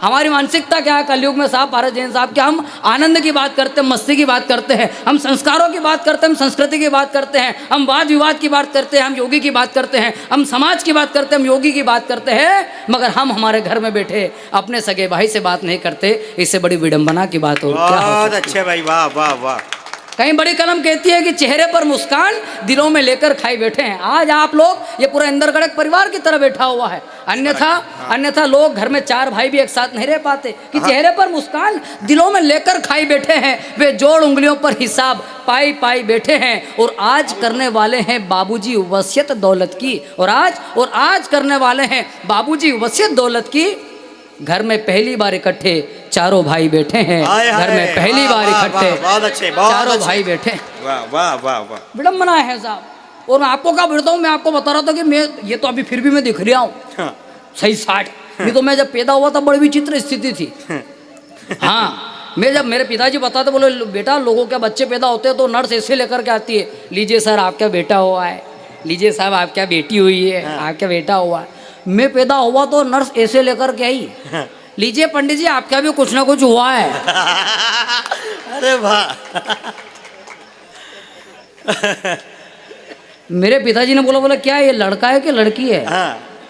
हमारी मानसिकता क्या है कलयुग में साहब, भारत जैन साहब, कि हम आनंद की बात करते हैं, मस्ती की बात करते हैं, हम संस्कारों की बात करते हैं, हम संस्कृति की बात करते हैं, हम वाद विवाद की बात करते हैं, हम योगी की बात करते हैं, हम समाज की बात करते हैं, हम योगी की बात करते हैं, मगर हम हमारे घर में बैठे अपने सगे भाई से बात नहीं करते। इससे बड़ी विडंबना की बात हो क्या? बहुत अच्छे भाई, वाह वाह वाह। कहीं बड़ी कलम कहती है कि चेहरे पर मुस्कान दिलों में लेकर खाई बैठे हैं। आज आप लोग, ये पूरा इंदरगढ़ एक परिवार की तरह बैठा हुआ है, अन्यथा लोग घर में 4 भाई भी एक साथ नहीं रह पाते कि चेहरे पर मुस्कान दिलों में लेकर खाई बैठे हैं, वे जोड़ उंगलियों पर हिसाब पाई पाई बैठे हैं, और आज करने वाले हैं बाबूजी वसीयत दौलत की, और आज करने वाले हैं बाबूजी वसीयत दौलत की। घर में पहली बार इकट्ठे चारों भाई बैठे हैं, घर में पहली बार इकट्ठे चारों भाई बैठे। वाह वाह वाह वाह, विडम्बना है साहब। और मैं आपको क्या बोलता हूँ, मैं आपको बता रहा था कि मैं ये तो अभी फिर भी मैं दिख रहा हूँ सही 60, नहीं तो मैं जब पैदा हुआ था बड़ी विचित्र स्थिति थी। हाँ, मैं जब मेरे पिताजी बताते, बोले बेटा लोगों के बच्चे पैदा होते हैं तो नर्स ऐसे लेकर के आती है, लीजिए सर आपका बेटा हुआ है, लीजिए साहब आपका बेटी हुई है, आपका बेटा हुआ है। मैं पैदा हुआ तो नर्स ऐसे लेकर के आई, लीजिए पंडित जी आपका भी कुछ ना कुछ हुआ है। अरे वाह। मेरे पिताजी ने बोला क्या ये लड़का है कि लड़की है?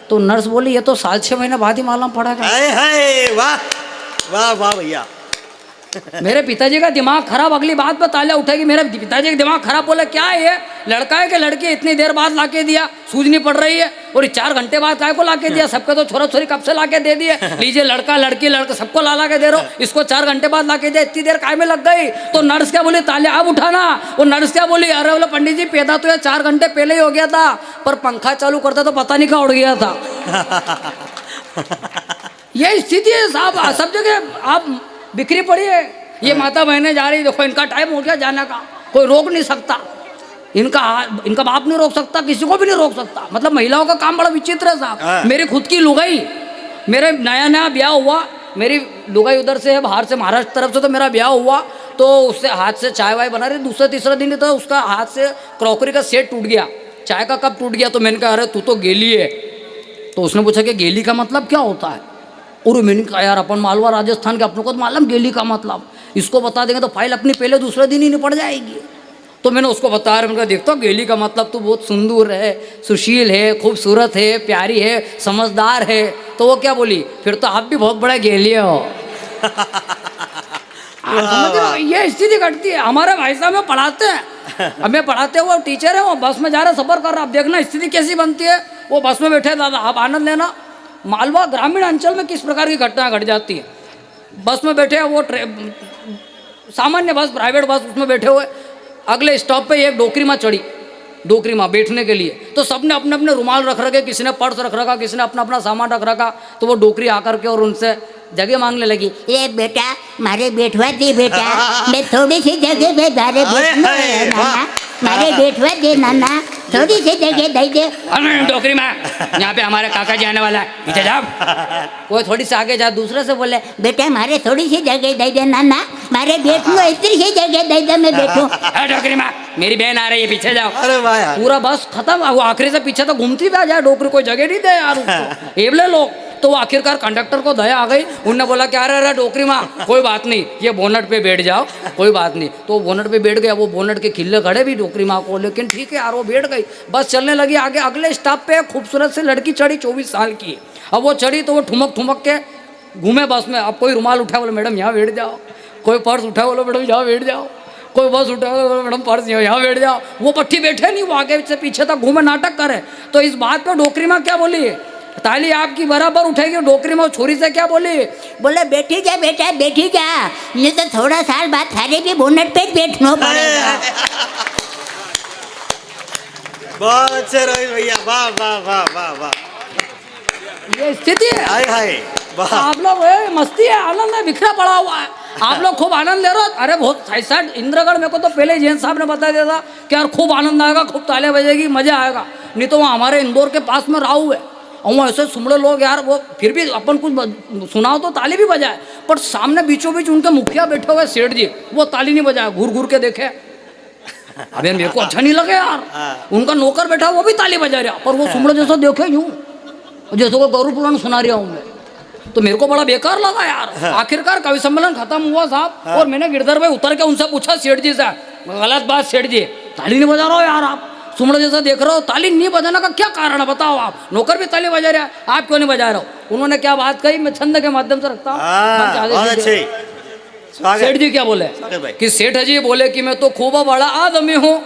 तो नर्स बोली ये तो 7-6 महीने बाद ही मालूम पड़ेगा। वाह वाह वाह भैया। मेरे पिताजी का दिमाग खराब, अगली बात पर तालियां उठेगी। मेरे पिताजी का दिमाग खराब, बोला क्या है ये लड़का है कि लड़की? इतनी देर बाद लाके दिया, सूझनी पड़ रही है, और 4 घंटे बाद काय को लाके दिया? सबके तो छोरा छोरी कब से लाके दे दिए, लीजिए लड़का लड़की लड़का सबको ला के दे रहा हूँ, इसको 4 घंटे बाद लाके दिया, इतनी देर काय में लग गई? तो नर्स क्या बोली, तालियां अब उठाना। वो नर्स क्या बोली, अरे बोला पंडित जी पैदा तो यार 4 घंटे पहले ही हो गया था, पर पंखा चालू करता तो पता नहीं कहाँ उड़ गया था। ये स्थिति है साहब, सब जगह आप बिखरी पड़ी है। ये माता बहनें जा रही, देखो इनका टाइम हो गया जाने का, कोई रोक नहीं सकता, इनका बाप नहीं रोक सकता, किसी को भी नहीं रोक सकता। मतलब महिलाओं का काम बड़ा विचित्र है साहब। मेरी खुद की लुगाई, मेरे नया ब्याह हुआ, मेरी लुगाई उधर से है बाहर से, महाराष्ट्र तरफ से, तो मेरा ब्याह हुआ तो उससे हाथ से चाय वाय बना रही, दूसरे तीसरा दिन तो उसका हाथ से क्रॉकरी का सेट टूट गया, चाय का कप टूट गया। तो मैंने कहा अरे तू तो गेली है। तो उसने पूछा कि गेली का मतलब क्या होता है? और मैंने कहा यार अपन मालवा राजस्थान के, अपनों को तो मालूम गेली का मतलब, इसको बता देंगे तो फाइल अपनी पहले दूसरे दिन ही निपट जाएगी। तो मैंने उसको बताया, मैंने कहा देखता गेली का मतलब तो बहुत सुंदर है, सुशील है, खूबसूरत है, प्यारी है, समझदार है। तो वो क्या बोली, फिर तो आप भी बहुत बड़ा गेली हो। ये स्थिति घटती है। हमारे भाई साहब में पढ़ाते हैं, हमें पढ़ाते हुए टीचर है, वो बस में जा रहे सफर कर रहा, आप देखना स्थिति कैसी बनती है। वो बस में बैठे दादा, आप आनंद लेना। मालवा ग्रामीण अंचल में किस प्रकार की घटना घट जाती है। बस में बैठे वो सामान्य बस, प्राइवेट बस, उसमें बैठे हुए, अगले स्टॉप पे एक डोकरी माँ चढ़ी, डोकरी माँ बैठने के लिए। तो सबने अपने अपने रुमाल रख रखे, किसी ने पर्स रख रखा, किसी ने अपना अपना सामान रख रखा। तो वो डोकरी आकर के और उनसे जगह मांगने लगी, ये बेटा मारे बैठवा दे बेटा, मैं थोड़ी सी जगह पे मारे बैठवा दे नाना, थोड़ी सी जगह दे दे। डोकरी माँ, यहाँ पे हमारे काका जी आने वाला है, पीछे जाओ। वो थोड़ी सी आगे जा, दूसरे से बोले बेटा मारे थोड़ी सी जगह दे दे नाना, मारे बैठूं इतनी सी जगह दे दे, मैं बैठूं। डोकरी माँ मेरी बहन आ रही है, पीछे जाओ। अरे वाह, पूरा बस खत्म, वो आखिरी से पीछे तो घूमती भी आ जाए, डोकरी कोई जगह नहीं दे यार उसको, एवले लोग। तो वो आखिरकार कंडक्टर को दया आ गई, उनने बोला क्या रहा डोकरी माँ, कोई बात नहीं, ये बोनट पे बैठ जाओ, कोई बात नहीं। तो वो बोनट पे बैठ गया, वो बोनट के खिल्ले खड़े भी डोकरी माँ को, लेकिन ठीक है यार वो बैठ गई। बस चलने लगी आगे। अगले स्टॉप पे खूबसूरत सी लड़की चढ़ी, 24 साल की। अब वो चढ़ी तो वो ठुमक के घूमे बस में। अब कोई रुमाल उठाया, बोले मैडम यहाँ बैठ जाओ, कोई पर्स उठाया, बोलो मैडम यहाँ बैठ जाओ, कोई बस उठा, मैडम पर्स यहाँ बैठ जाओ। वो पट्टी बैठे नहीं, वो आगे से पीछे तक घूमे, नाटक करे। तो इस बात पर डोकरी माँ क्या बोली, ताली आपकी बराबर उठेगी। डोकरी में छोरी से क्या बोली, बोले बैठी जा बेटा बैठी जा, नहीं तो थोड़ा साल बाद थारे भी बोनट पे बैठना पड़ेगा। बहुत अच्छे रोहित भैया, वाह वाह वाह वाह वाह। ये स्थिति है। हाय हाय, आप लोग मस्ती है, आनंद है, बिखरा पड़ा हुआ है, आप लोग खूब आनंद ले रहे हो। अरे बहुत ऐसा इंद्रगढ़, मेरे को तो पहले जैन साहब ने बता दिया था कि यार खूब आनंद आएगा, खूब तालियां बजेगी, मजा आएगा। नहीं तो वहाँ हमारे इंदौर के पास में राहू है, और वो ऐसे सुमड़े लोग यार, वो फिर भी अपन कुछ सुनाओ तो ताली भी बजाए, पर सामने बीचों बीच उनके मुखिया बैठे हुए सेठ जी, वो ताली नहीं बजाए, घूर घूर के देखे। अबे मेरे को अच्छा नहीं लगे यार। उनका नौकर बैठा वो भी ताली बजा रहा, पर वो सुमड़े जैसा देखे यूं, जैसे कोई गौरव पुराण सुना रहा हूँ मैं। तो मेरे को बड़ा बेकार लगा यार। आखिरकार कवि सम्मेलन खत्म हुआ साहब, और मैंने गिरधर भाई उतर के उनसे पूछा सेठ जी से, गलत बात सेठ जी, ताली नहीं बजा रहे हो यार आप, सुमड़ जैसा देख रहे हो, ताली नहीं बजाने का क्या कारण है बताओ आप, नौकर भी ताली बजा रहा है, आप क्यों नहीं बजा रहे हो? उन्होंने क्या बात कही, मैं छंद के माध्यम से रखता हूँ। सेठ जी क्या बोले कि सेठ जी बोले कि मैं तो खूब बड़ा आदमी हूँ,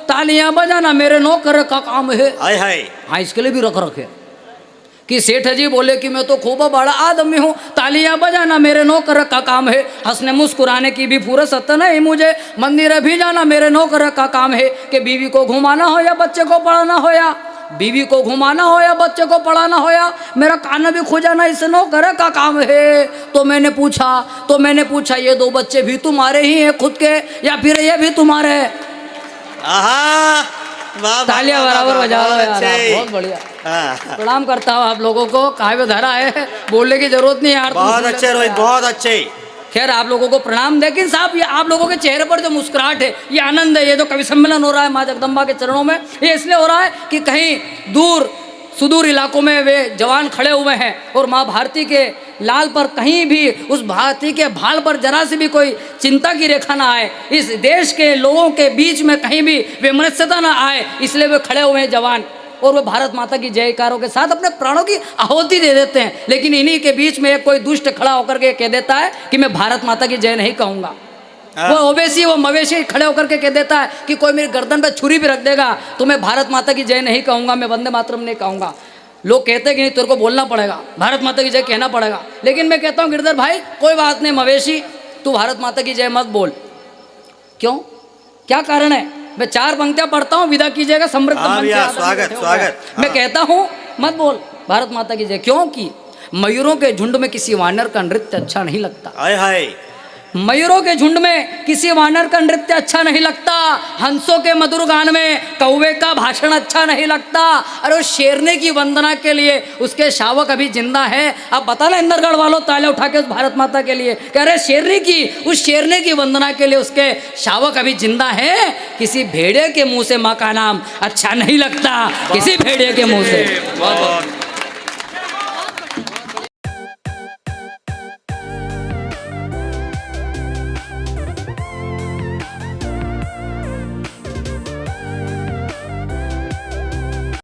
तालियां बजाना मेरे नौकर का काम है। हाँ, इसके लिए भी रख रखे कि सेठ जी बोले कि मैं तो खूब बड़ा आदमी हूँ, तालियां बजाना मेरे नौकर का काम है, हंसने मुस्कुराने की भी फुर्सत नहीं मुझे, मंदिर भी जाना मेरे नौकर का काम है, कि बीवी को घुमाना हो या बच्चे को पढ़ाना हो, या बीवी को घुमाना हो या बच्चे को पढ़ाना हो, या मेरा कान भी खुजाना इस नौकर का काम है। तो मैंने पूछा ये दो बच्चे भी तुम्हारे ही हैं खुद के, या फिर ये भी तुम्हारे हैं? तालियां बराबर बजा लो यार, बहुत बढ़िया। प्रणाम करता हूँ आप लोगों को, काव्य धारा है, बोलने की जरूरत नहीं यार। बहुत अच्छे रोहित, बहुत अच्छे। खैर आप लोगों को प्रणाम। लेकिन साहब ये आप लोगों के चेहरे पर जो मुस्कुराहट है, ये आनंद है, ये जो कवि सम्मेलन हो रहा है माँ जगदम्बा के चरणों में, ये इसलिए हो रहा है कि कहीं दूर सुदूर इलाकों में वे जवान खड़े हुए हैं, और माँ भारती के लाल पर कहीं भी, उस भारती के भाल पर जरा से भी कोई चिंता की रेखा ना आए, इस देश के लोगों के बीच में कहीं भी विमनस्यता ना आए, इसलिए वे खड़े हुए हैं जवान, और वे भारत माता की जयकारों के साथ अपने प्राणों की आहुति दे देते हैं। लेकिन इन्हीं के बीच में एक कोई दुष्ट खड़ा होकर के कह देता है कि मैं भारत माता की जय नहीं कहूँगा। वो ओवैसी, वो मवेशी खड़े होकर के कह देता है कि कोई मेरी गर्दन पे छुरी भी रख देगा तो मैं भारत माता की जय नहीं कहूँगा, मैं वंदे मातरम नहीं कहूँगा। लोग कहते हैं कि नहीं तेरे को बोलना पड़ेगा, भारत माता की जय कहना पड़ेगा। लेकिन मैं कहता हूँ गिरधर भाई कोई बात नहीं, मवेशी तू भारत माता की जय मत बोल। क्यों, क्या कारण है? मैं 4 पंक्तियां पढ़ता हूँ, विदा कीजिएगा। समृद्ध स्वागत। मैं कहता हूँ मत बोल भारत माता की जय, क्योंकि मयूरों के झुंड में किसी वानर का नृत्य अच्छा नहीं लगता। हाय मयूरों के झुंड में किसी वानर का नृत्य अच्छा नहीं लगता, हंसों के मधुर गान में कौवे का भाषण अच्छा नहीं लगता। अरे उस शेरनी की वंदना के लिए उसके शावक अभी जिंदा है। अब बता ना इंदरगढ़ वालों, ताले उठा के उस भारत माता के लिए कह रहे शेरनी की, उस शेरनी की वंदना के लिए उसके शावक अभी जिंदा है। किसी भेड़िए के मुंह से माँ का नाम अच्छा नहीं लगता, किसी भेड़िए के मुंह से।